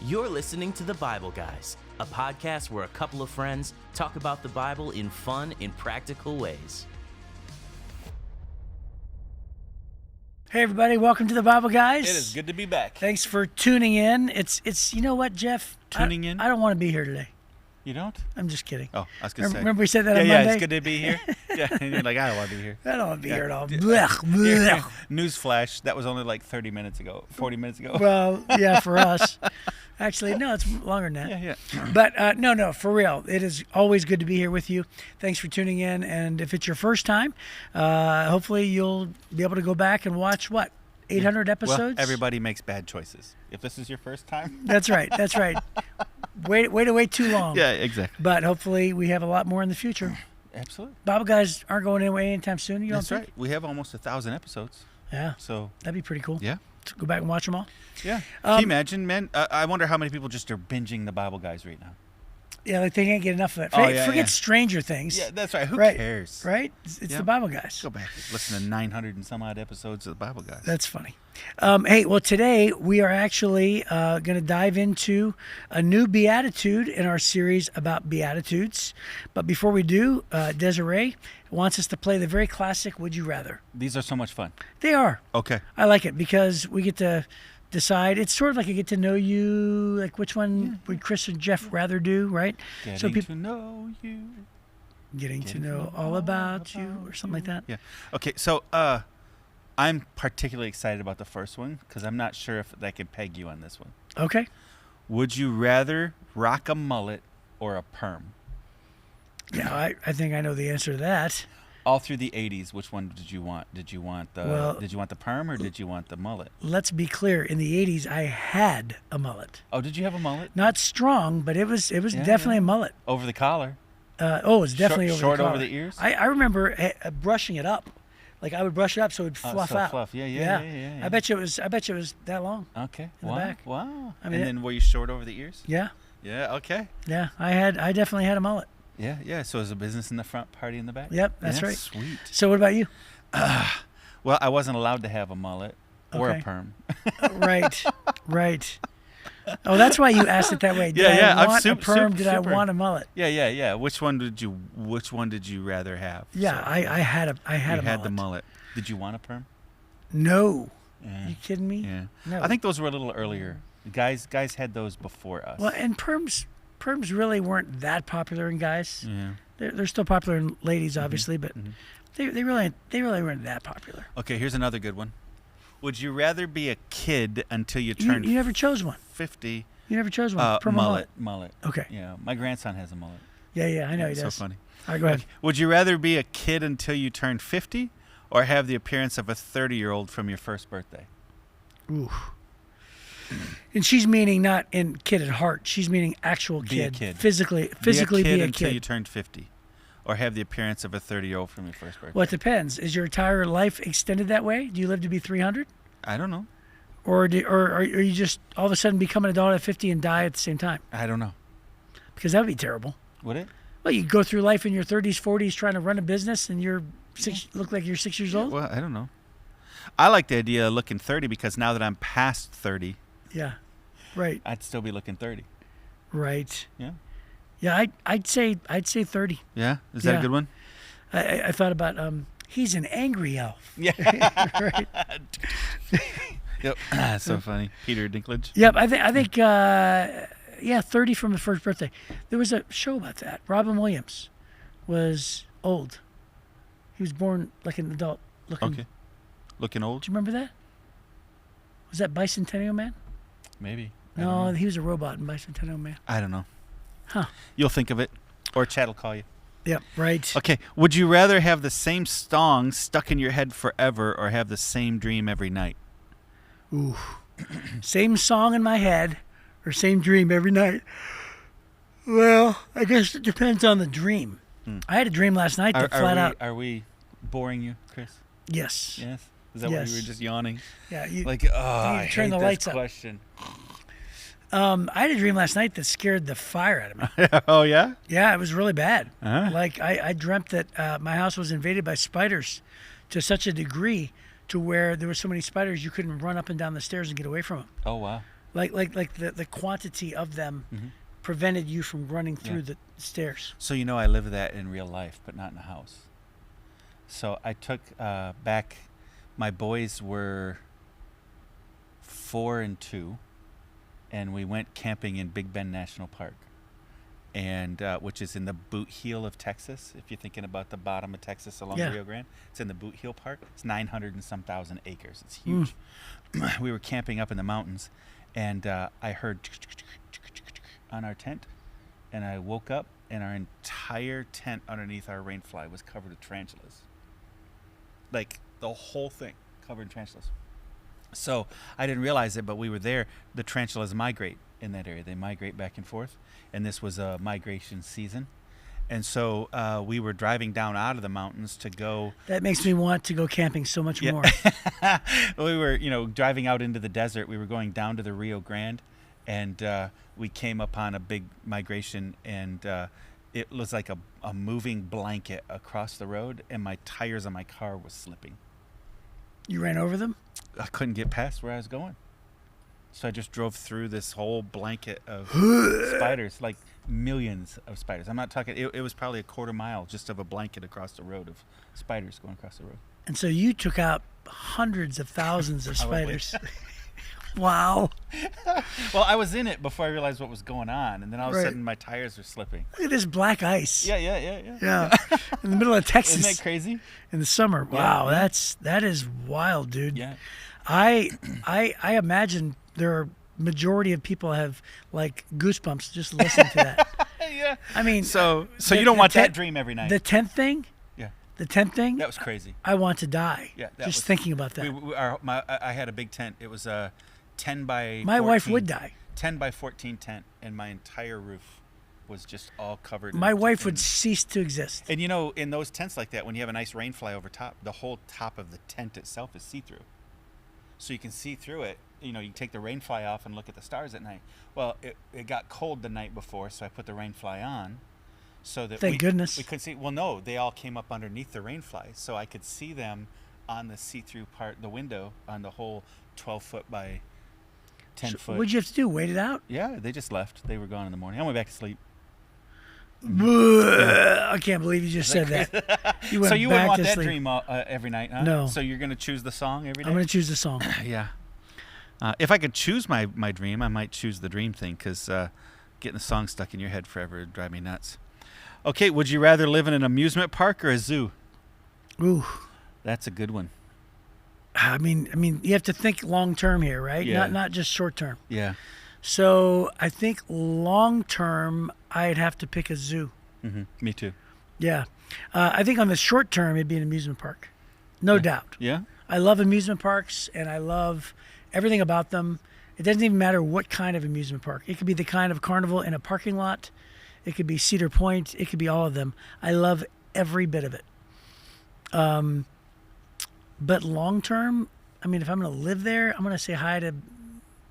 You're listening to The Bible Guys, a podcast where a couple of friends talk about the Bible in fun and practical ways. Hey everybody, welcome to The Bible Guys. It is good to be back. Thanks for tuning in. It's you know what, Jeff? Tuning in? I don't want to be here today. You don't? I'm just kidding. Oh, I was going to say. Remember we said that on Yeah, Monday? it's good to be here. Yeah, and you're like, I don't want to be here. I don't want to be here at all. Yeah. Blech, blech. Newsflash, that was only like 30 minutes ago, 40 minutes ago. Well, yeah, for us. Actually, no, it's longer than that. Yeah. But no, for real. It is always good to be here with you. Thanks for tuning in. And if it's your first time, hopefully you'll be able to go back and watch, 800 episodes? Well, everybody makes bad choices. If this is your first time. That's right. Wait too long. Yeah, exactly. But hopefully we have a lot more in the future. Absolutely. Bible Guys aren't going away anytime soon. You don't That's think? right. We have almost 1,000 episodes. Yeah. So. That'd be pretty cool. Yeah. To go back and watch them all. Yeah. Can you imagine, man? I wonder how many people just are binging the Bible Guys right now. Yeah, like they can't get enough of it. Oh, yeah, Forget yeah. Stranger Things. Yeah, that's right. Who Right. cares? Right? It's Yeah. the Bible Guys. Go back and listen to 900 and some odd episodes of the Bible Guys. That's funny. Hey, well, today we are actually going to dive into a new Beatitude in our series about Beatitudes. But before we do, Desiree wants us to play the very classic Would You Rather. These are so much fun. They are. Okay. I like it because we get to decide. It's sort of like a get to know you, like which one would Chris and Jeff rather do, right? Getting to know you. Getting to know all about you or something like that. Yeah. Okay, so I'm particularly excited about the first one because I'm not sure if I can peg you on this one. Okay. Would you rather rock a mullet or a perm? Yeah, I think I know the answer to that. All through the 80s, which one did you want? Did you want the perm or did you want the mullet? Let's be clear. In the 80s, I had a mullet. Oh, did you have a mullet? Not strong, but it was definitely a mullet. Over the collar. It was definitely short over the over collar. the ears? I remember brushing it up. Like I would brush it up so it would fluff out. Fluff. Yeah. I bet you it was that long. Okay. In the back. Wow. I mean, then were you short over the ears? Yeah. Yeah, okay. Yeah, I definitely had a mullet. Yeah. So it was a business in the front, party in the back? Yep, that's right. Sweet. So what about you? Well, I wasn't allowed to have a mullet or Okay. a perm. Right. Oh, that's why you asked it that way. Did I want a perm? Did I want a mullet? Yeah. Which one did you rather have? Yeah, So, I had a you mullet. had the mullet. Did you want a perm? No. Yeah. You kidding me? Yeah. No. I think those were a little earlier. Guys had those before us. Well, and perms really weren't that popular in guys. Yeah. They're still popular in ladies, obviously, but they really weren't that popular. Okay, here's another good one. Would you rather be a kid until you turn You never chose one. 50? You never chose one. Perm or Mullet. Okay. Yeah, my grandson has a mullet. Yeah, I know he So does. funny. All right, go ahead. Would you rather be a kid until you turn 50 or have the appearance of a 30-year-old from your first birthday? Ooh. And she's meaning not in kid at heart. She's meaning actual kid. Be a kid. Physically be a kid be a until kid. you turned 50 or have the appearance of a 30-year-old from your first birthday. Well, it depends. Is your entire life extended that way? Do you live to be 300? I don't know. Or are you just all of a sudden become an adult at 50 and die at the same time? I don't know. Because that would be terrible. Would it? Well, you go through life in your 30s, 40s trying to run a business and look like you're 6 years old? Well, I don't know. I like the idea of looking 30 because now that I'm past 30, Yeah. Right. I'd still be looking 30. Right. Yeah. Yeah, I'd say 30. Yeah? Is that Yeah. a good one? I thought about he's an angry elf. Yeah. Right. Yep. So funny. Peter Dinklage. Yep, I think 30 from the first birthday. There was a show about that. Robin Williams was old. He was born like an adult looking. Okay. Looking old? Do you remember that? Was that Bicentennial Man? Maybe. No, he was a robot in Bicentennial Man. I don't know. Huh. You'll think of it. Or Chad will call you. Yep, right. Okay. Would you rather have the same song stuck in your head forever or have the same dream every night? Ooh. Same song in my head or same dream every night? Well, I guess it depends on the dream. I had a dream last night that flat out. Are we boring you, Chris? Yes. Yes. Is that why you were just yawning? Yeah. Like, I turn hate the this lights up. question. I had a dream last night that scared the fire out of me. Oh, yeah? Yeah, it was really bad. Uh-huh. Like I dreamt that my house was invaded by spiders to such a degree to where there were so many spiders you couldn't run up and down the stairs and get away from them. Oh, wow. Like the quantity of them Mm-hmm. prevented you from running through the stairs. So I live that in real life, but not in a house. So I took back. My boys were 4 and 2, and we went camping in Big Bend National Park, and which is in the boot heel of Texas. If you're thinking about the bottom of Texas along the Rio Grande, it's in the boot heel park. It's 900 and some thousand acres. It's huge. We were camping up in the mountains, and I heard on our tent, and I woke up, and our entire tent underneath our rainfly was covered with tarantulas. Like the whole thing covered in tarantulas. So I didn't realize it, but we were there. The tarantulas migrate in that area. They migrate back and forth, and this was a migration season. And so we were driving down out of the mountains to go. That makes me want to go camping so much more. We were, driving out into the desert. We were going down to the Rio Grande, and we came upon a big migration, and it was like a moving blanket across the road, and my tires on my car was slipping. You ran over them? I couldn't get past where I was going. So I just drove through this whole blanket of spiders, like millions of spiders. I'm not talking, it was probably a quarter mile just of a blanket across the road of spiders going across the road. And so you took out hundreds of thousands of spiders. Wow. Well, I was in it before I realized what was going on, and then all of a sudden my tires were slipping. Look at this black ice. Yeah. Yeah. In the middle of Texas. Isn't that crazy? In the summer. Wow, that is wild, dude. Yeah. I imagine there are majority of people have like goosebumps just listening to that. Yeah. I mean, so you don't want that dream every night. The tent thing? Yeah. The tent thing? That was crazy. I want to die. Yeah. Just thinking about that. I had a big tent. It was a 10 by 14. My wife would die. 10 by 14 tent, and my entire roof was just all covered. My wife would cease to exist. And in those tents like that, when you have a nice rain fly over top, the whole top of the tent itself is see-through. So you can see through it. You take the rain fly off and look at the stars at night. Well, it got cold the night before, so I put the rain fly on so that Thank goodness. We could see. Well, no, they all came up underneath the rain fly, so I could see them on the see-through part, the window on the whole 12-foot by 10-foot. What'd you have to do? Wait it out? Yeah, they just left. They were gone in the morning. I went back to sleep. I can't believe you just said that. You went so you wouldn't back want to that sleep. dream every night, huh? No. So you're going to choose the song every day? I'm going to choose the song. Yeah. If I could choose my dream, I might choose the dream thing, because getting a song stuck in your head forever would drive me nuts. Okay, would you rather live in an amusement park or a zoo? Ooh. That's a good one. I mean, you have to think long term here, right? Yeah. Not just short term. Yeah. So I think long term, I'd have to pick a zoo. Mm-hmm. Me too. Yeah. I think on the short term, it'd be an amusement park. No doubt. Yeah? I love amusement parks, and I love everything about them. It doesn't even matter what kind of amusement park. It could be the kind of carnival in a parking lot. It could be Cedar Point. It could be all of them. I love every bit of it. But long term, I mean, if I'm going to live there, I'm going to say hi to,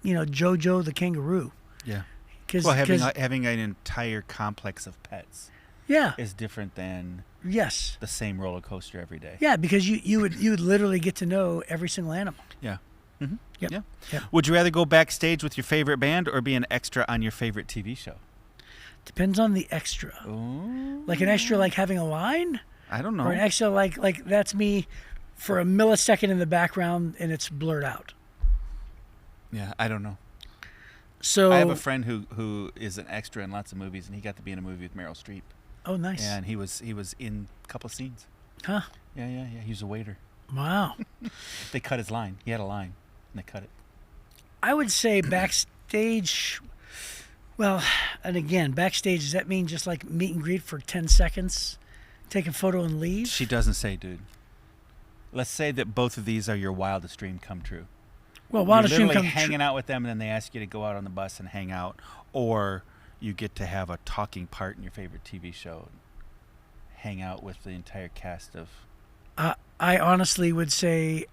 Jojo the kangaroo. Yeah. Well, having an entire complex of pets is different than the same roller coaster every day. Yeah, because you would literally get to know every single animal. Yeah. Mm-hmm. Yep. Yeah. Yep. Would you rather go backstage with your favorite band or be an extra on your favorite TV show? Depends on the extra. Ooh. Like an extra, like having a line? I don't know. Or an extra, like that's me for a millisecond in the background and it's blurred out. Yeah, I don't know. So I have a friend who is an extra in lots of movies, and he got to be in a movie with Meryl Streep. Oh, nice. And he was in a couple of scenes. Huh? Yeah. He was a waiter. Wow. They cut his line. He had a line, and they cut it. I would say backstage. Well, and again, backstage, does that mean just like meet and greet for 10 seconds, take a photo and leave? She doesn't say, dude. Let's say that both of these are your wildest dream come true. Well, wildest dream come true. You're true. hanging out with them, and then they ask you to go out on the bus and hang out, or you get to have a talking part in your favorite TV show, hang out with the entire cast of. I honestly would say.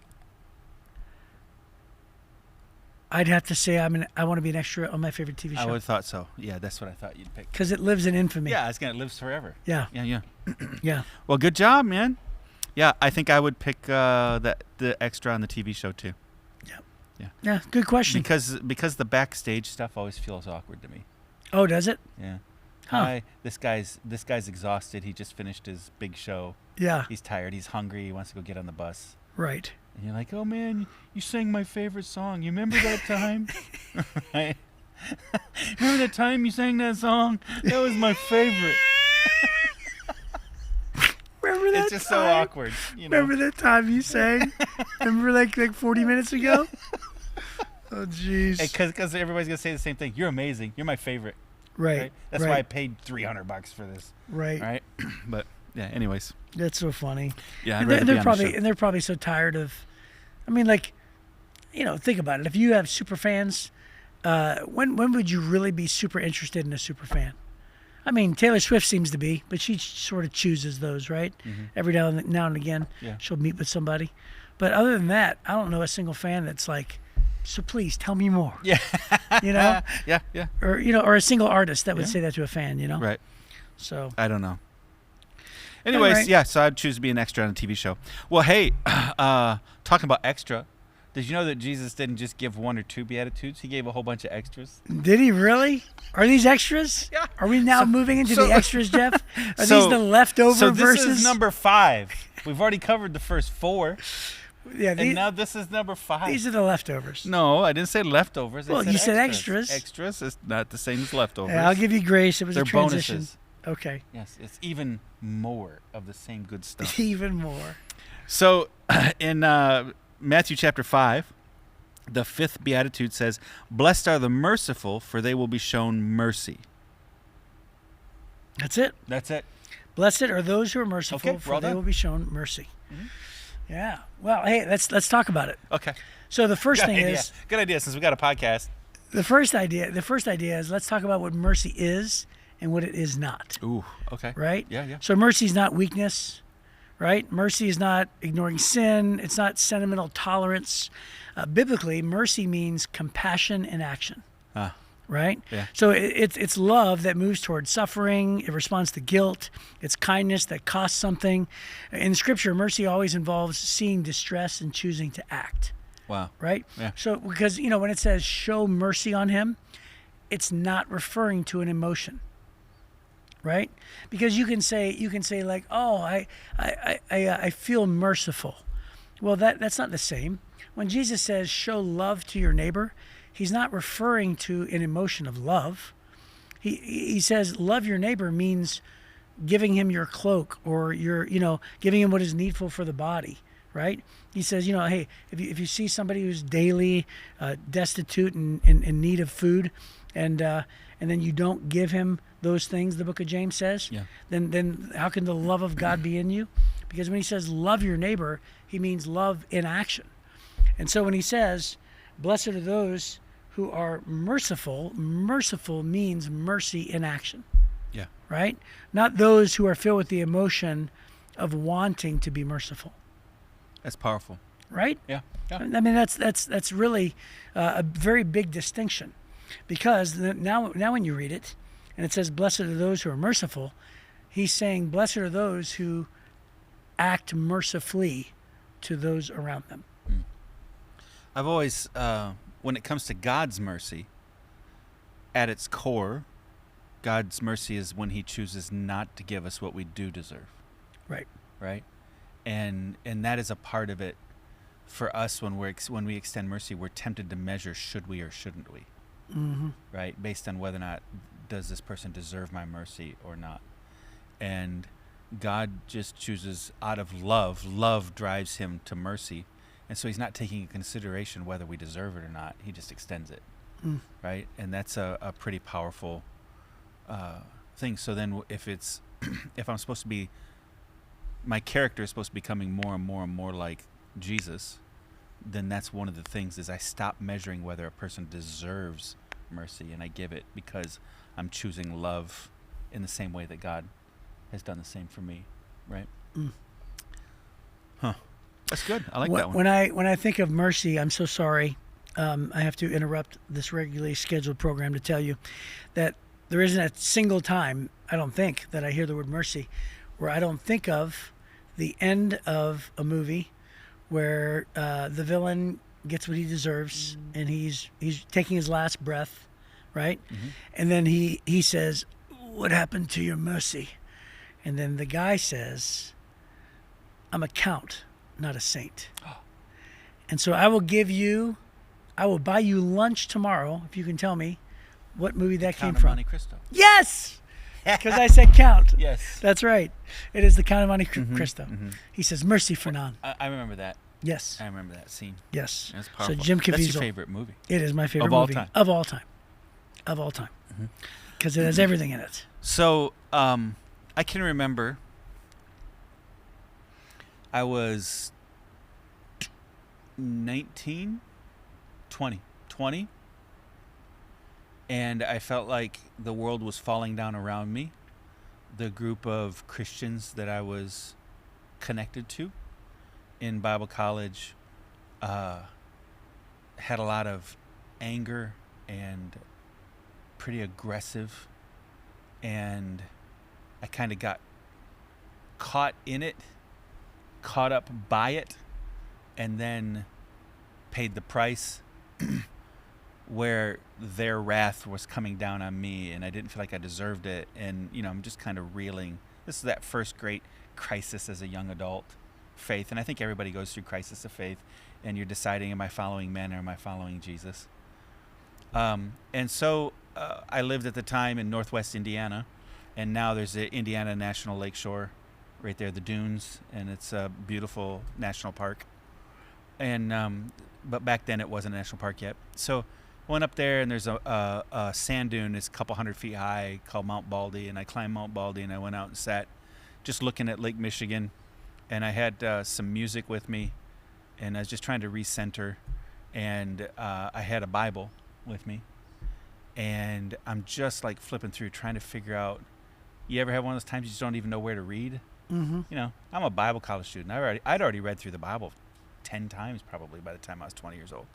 I'd have to say I want to be an extra on my favorite TV show. I would have thought so. Yeah, that's what I thought you'd pick. Because it lives in infamy. Yeah, it lives forever. Yeah. Yeah. Yeah. Well, good job, man. Yeah, I think I would pick the extra on the TV show too. Yeah. Yeah, good question. Because the backstage stuff always feels awkward to me. Oh, does it? Yeah. Huh. Hi, this guy's exhausted. He just finished his big show. Yeah. He's tired. He's hungry. He wants to go get on the bus. Right. And you're like, oh man, you sang my favorite song. You remember that time? Right? Remember that time you sang that song? That was my favorite. Remember that It's just time? so awkward. You know? Remember that time you sang? Remember like 40 minutes ago? Oh, jeez. Because everybody's gonna say the same thing. You're amazing. You're my favorite. Right. That's why I paid $300 for this. Right. Right. But yeah. Anyways. That's so funny. Yeah. And they're probably so tired of. I mean, like, think about it. If you have super fans, when would you really be super interested in a super fan? I mean, Taylor Swift seems to be, but she sort of chooses those, right? Mm-hmm. Every now and again, she'll meet with somebody. But other than that, I don't know a single fan that's like, so please tell me more. Yeah. Yeah. Or a single artist that would say that to a fan. Right. So I don't know. Anyways, right. yeah. So I'd choose to be an extra on a TV show. Well, hey, talking about extra. Did you know that Jesus didn't just give 1 or 2 Beatitudes? He gave a whole bunch of extras. Did he really? Are these extras? Yeah. Are we now moving into the extras, Jeff? Are these the leftover verses? So this is number 5. We've already covered the first 4. Yeah. And now this is number 5. These are the leftovers. No, I didn't say leftovers. You said extras. Extras is not the same as leftovers. Yeah, I'll give you grace. It was They're a transition. bonuses. Okay. Yes, it's even more of the same good stuff. Even more. So in Matthew chapter 5, the 5th Beatitude says, "Blessed are the merciful, for they will be shown mercy." That's it. That's it. Blessed are those who are merciful, for they will be shown mercy. Mm-hmm. Yeah. Well, hey, let's talk about it. Okay. So the first thing is good idea since we got a podcast. The first idea is let's talk about what mercy is and what it is not. Ooh, okay. Right? Yeah. So mercy is not weakness, right? Mercy is not ignoring sin. It's not sentimental tolerance. Biblically, mercy means compassion in action. Right? Yeah. So it's love that moves towards suffering. It responds to guilt. It's kindness that costs something. In Scripture, mercy always involves seeing distress and choosing to act. Wow. Right? Yeah. So because, when it says show mercy on him, it's not referring to an emotion. Right? Because you can say like, oh, I feel merciful. Well, that's not the same. When Jesus says show love to your neighbor, he's not referring to an emotion of love. He says love your neighbor means giving him your cloak or giving him what is needful for the body, right? He says, hey, if you see somebody who's daily destitute and in need of food, and then you don't give him those things, the book of James says, then how can the love of God be in you? Because when he says love your neighbor, he means love in action. And so when he says, blessed are those who are merciful, merciful means mercy in action. Yeah. Right? Not those who are filled with the emotion of wanting to be merciful. That's powerful. Right? Yeah. I mean, that's really a very big distinction. Because now when you read it, and it says, blessed are those who are merciful, he's saying, blessed are those who act mercifully to those around them. I've always, when it comes to God's mercy, at its core, God's mercy is when he chooses not to give us what we do deserve. Right. Right? And that is a part of it for us when we extend mercy. We're tempted to measure should we or shouldn't we. Mm-hmm. Right? Based on whether or not does this person deserve my mercy or not. And God just chooses out of love. Love drives him to mercy. And so he's not taking into consideration whether we deserve it or not. He just extends it, right? And that's a pretty powerful thing. So then if I'm supposed to be, my character is supposed to be becoming more and more and more like Jesus, then that's one of the things is I stop measuring whether a person deserves mercy and I give it because I'm choosing love in the same way that God has done the same for me, right? Huh. That's good. I like that one. When I think of mercy, I'm so sorry. I have to interrupt this regularly scheduled program to tell you that there isn't a single time, I don't think, that I hear the word mercy where I don't think of the end of a movie where the villain gets what he deserves, and he's taking his last breath, right? And then he says, "What happened to your mercy?" And then the guy says, "I'm a count, not a saint. And so I will buy you lunch tomorrow if you can tell me what movie that came Count of from." Monte Cristo. Yes! Because I said count. Yes. That's right. It is the Count of Monte Cristo. He says, "Mercy, Fernand." I remember that. Yes. I remember that scene. Yes. That's powerful. So Jim Caviezel. That's your favorite movie. It is my favorite Of all movie. time. Of all time. Of all time. Because it has everything in it. So I can remember I was 19, 20, and I felt like the world was falling down around me. The group of Christians that I was connected to in Bible college had a lot of anger and pretty aggressive, and I kind of got caught in it, caught up by it, and then paid the price where their wrath was coming down on me, and I didn't feel like I deserved it. And I'm just kind of reeling. This is that first great crisis as a young adult, faith. And I think everybody goes through crisis of faith, and you're deciding, am I following men or am I following Jesus? And so I lived at the time in Northwest Indiana, and now there's the Indiana National Lakeshore right there, the dunes, and it's a beautiful national park. And but back then it wasn't a national park yet. So I went up there, and there's a sand dune that's a couple 100 feet high called Mount Baldy, and I climbed Mount Baldy, and I went out and sat just looking at Lake Michigan, and I had some music with me, and I was just trying to recenter, and I had a Bible with me, and I'm just like flipping through trying to figure out, you ever have one of those times you just don't even know where to read? I'm a Bible college student. I'd already read through the Bible 10 times probably by the time I was 20 years old,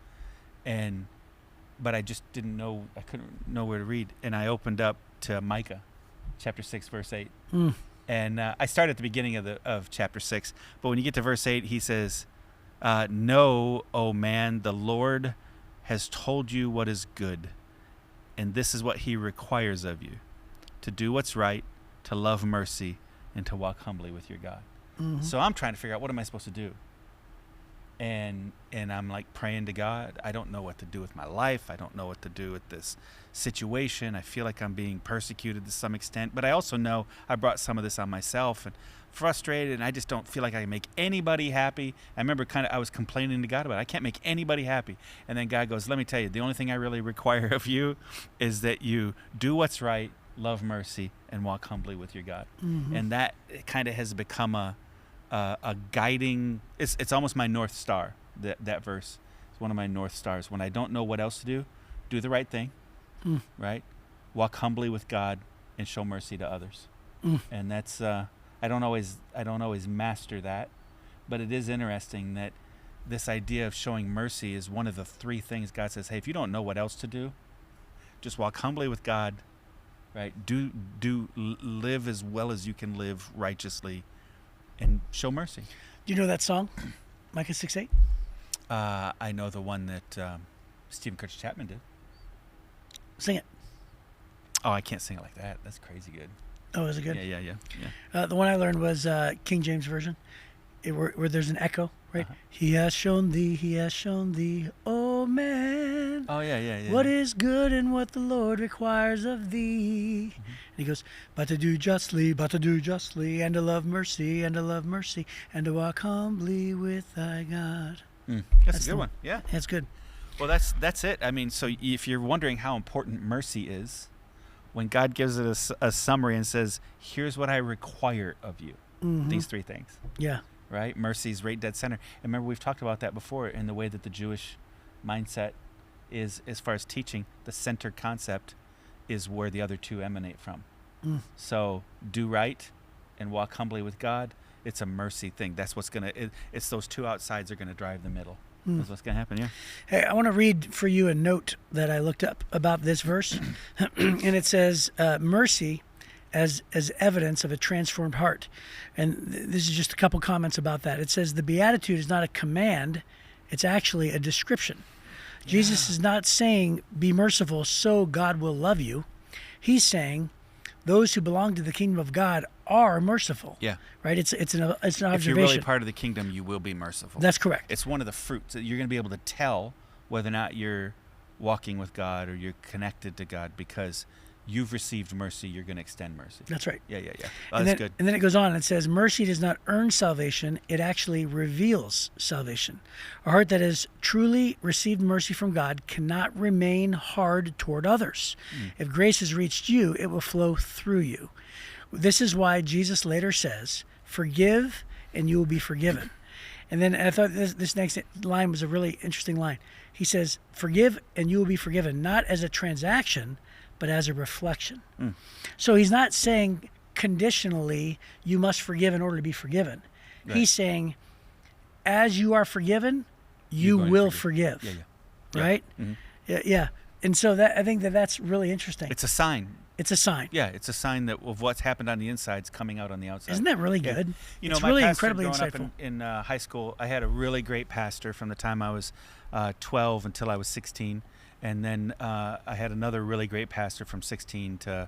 but I just didn't know, I couldn't know where to read. And I opened up to Micah chapter 6 verse 8. And I started at the beginning of chapter 6, but when you get to verse 8, he says, "Know, O man, the Lord has told you what is good, and this is what he requires of you, to do what's right, to love mercy, and to walk humbly with your God." So I'm trying to figure out, what am I supposed to do? And I'm like praying to God. I don't know what to do with my life. I don't know what to do with this situation. I feel like I'm being persecuted to some extent, but I also know I brought some of this on myself, and frustrated, and I just don't feel like I can make anybody happy. I remember I was complaining to God about it. I can't make anybody happy. And then God goes, "Let me tell you, the only thing I really require of you is that you do what's right, love mercy, and walk humbly with your God." And that kind of has become a guiding, it's almost my North Star. That verse is one of my North Stars. When I don't know what else to do the right thing, right? Walk humbly with God and show mercy to others. And that's, I don't always master that, but it is interesting that this idea of showing mercy is one of the three things God says, hey, if you don't know what else to do, just walk humbly with God, right? Live as well as you can live righteously, and show mercy. Do you know that song, Micah 6:8? I know the one that Stephen Curtis Chapman did. Sing it. Oh, I can't sing it like that. That's crazy good. Oh, is it good? Yeah. The one I learned was King James Version, where there's an echo, right? He has shown thee, oh man. Oh, yeah. What is good and what the Lord requires of thee. And he goes, but to do justly, and to love mercy, and to walk humbly with thy God. That's a good one. Yeah. That's good. Well, that's it. I mean, so if you're wondering how important mercy is, when God gives it a summary and says, here's what I require of you, these three things. Yeah. Right? Mercy is right dead center. And remember, we've talked about that before in the way that the Jewish mindset is, as far as teaching, the center concept is where the other two emanate from. So do right and walk humbly with God. It's a mercy thing. That's what's it's those two outsides are going to drive the middle. That's what's going to happen, yeah. Hey, I want to read for you a note that I looked up about this verse. And it says, mercy as evidence of a transformed heart. And this is just a couple comments about that. It says, the Beatitude is not a command, It's actually a description. Jesus is not saying, be merciful so God will love you. He's saying, those who belong to the kingdom of God are merciful. Yeah. Right? It's an observation. If you're really part of the kingdom, you will be merciful. That's correct. It's one of the fruits that you're going to be able to tell whether or not you're walking with God or you're connected to God, because you've received mercy, you're going to extend mercy. That's right. Yeah. Oh, that's good. And then it goes on and says, mercy does not earn salvation, it actually reveals salvation. A heart that has truly received mercy from God cannot remain hard toward others. If grace has reached you, it will flow through you. This is why Jesus later says, forgive and you will be forgiven. And then I thought this next line was a really interesting line. He says, forgive and you will be forgiven, not as a transaction, but as a reflection. So he's not saying conditionally you must forgive in order to be forgiven. Right. He's saying as you are forgiven, you will forgive. Yeah. Right? Mm-hmm. Yeah. And so I think that's really interesting. It's a sign. It's a sign. Yeah, it's a sign that of what's happened on the inside is coming out on the outside. Isn't that really good? You know, it's my really pastor, incredibly growing insightful. up in high school, I had a really great pastor from the time I was 12 until I was 16. And then I had another really great pastor from 16 to,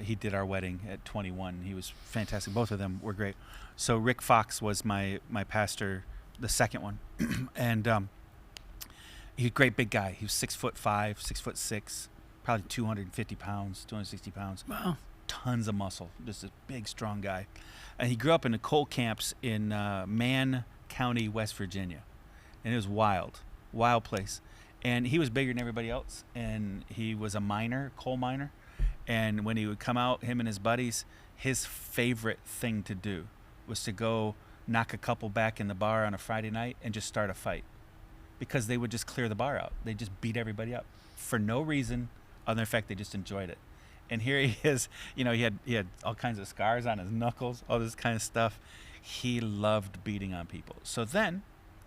he did our wedding at 21. He was fantastic. Both of them were great. So Rick Fox was my pastor, the second one. And he was a great big guy. He was 6'5", 6'6", probably 250 pounds, 260 pounds. Wow. Tons of muscle. Just a big, strong guy. And he grew up in the coal camps in Mann County, West Virginia. And it was wild place. And he was bigger than everybody else, and he was a miner, coal miner. And when he would come out, him and his buddies, his favorite thing to do was to go knock a couple back in the bar on a Friday night and just start a fight, because they would just clear the bar out. They just beat everybody up for no reason other than the fact they just enjoyed it. And here he is, you know, he had all kinds of scars on his knuckles, all this kind of stuff. He loved beating on people. So then,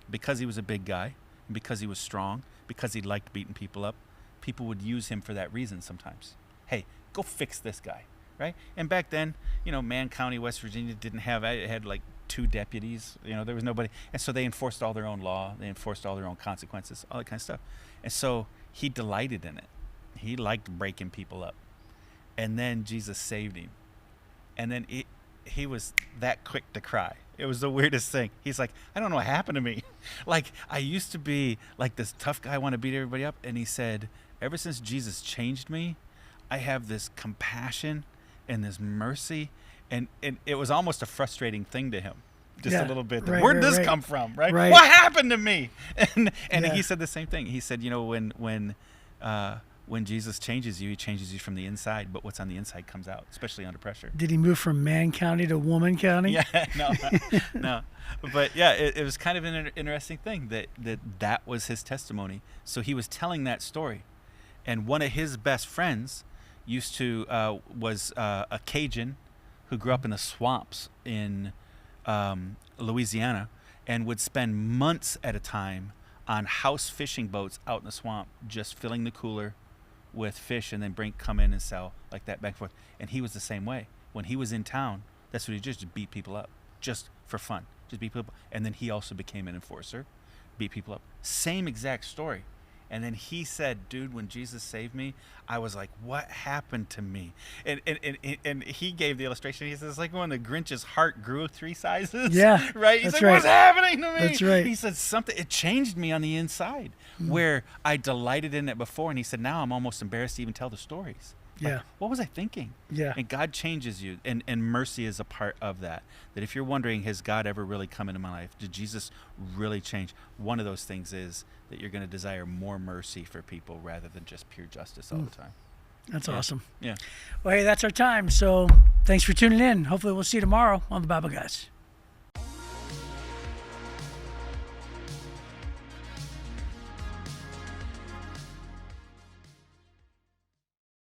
because he was a big guy, and because he was strong, because he liked beating people up, people would use him for that reason sometimes. Hey, go fix this guy, right? And back then, you know, Mann County, West Virginia it had like 2 deputies. You know, there was nobody. And so they enforced all their own law. They enforced all their own consequences, all that kind of stuff. And so he delighted in it. He liked breaking people up. And then Jesus saved him. And then he was that quick to cry. It was the weirdest thing. He's like, I don't know what happened to me. Like, I used to be like this tough guy, want to beat everybody up. And he said, ever since Jesus changed me, I have this compassion and this mercy. And it was almost a frustrating thing to him. Just a little bit. Where'd this come from, right? What happened to me? And he said the same thing. He said, you know, when Jesus changes you, he changes you from the inside, but what's on the inside comes out, especially under pressure. Did he move from Man County to Woman County? Yeah, no. But yeah, it was kind of an interesting thing that was his testimony. So he was telling that story. And one of his best friends was a Cajun who grew up in the swamps in Louisiana, and would spend months at a time on house fishing boats out in the swamp, just filling the cooler with fish and then come in and sell like that back and forth. And he was the same way. When he was in town, that's what he did, just beat people up, just for fun, just beat people up. And then he also became an enforcer, beat people up. Same exact story. And then he said, dude, when Jesus saved me, I was like, what happened to me? And he gave the illustration. He says, it's like when the Grinch's heart grew 3 sizes. Yeah. Right? He's like, what's happening to me? That's right. He said it changed me on the inside, where I delighted in it before. And he said, now I'm almost embarrassed to even tell the stories. Yeah. Like, what was I thinking? Yeah. And God changes you, and mercy is a part of that. That if you're wondering, has God ever really come into my life? Did Jesus really change? One of those things is that you're going to desire more mercy for people rather than just pure justice all the time. That's awesome. Yeah. Well, hey, that's our time. So thanks for tuning in. Hopefully we'll see you tomorrow on the Bible Guys.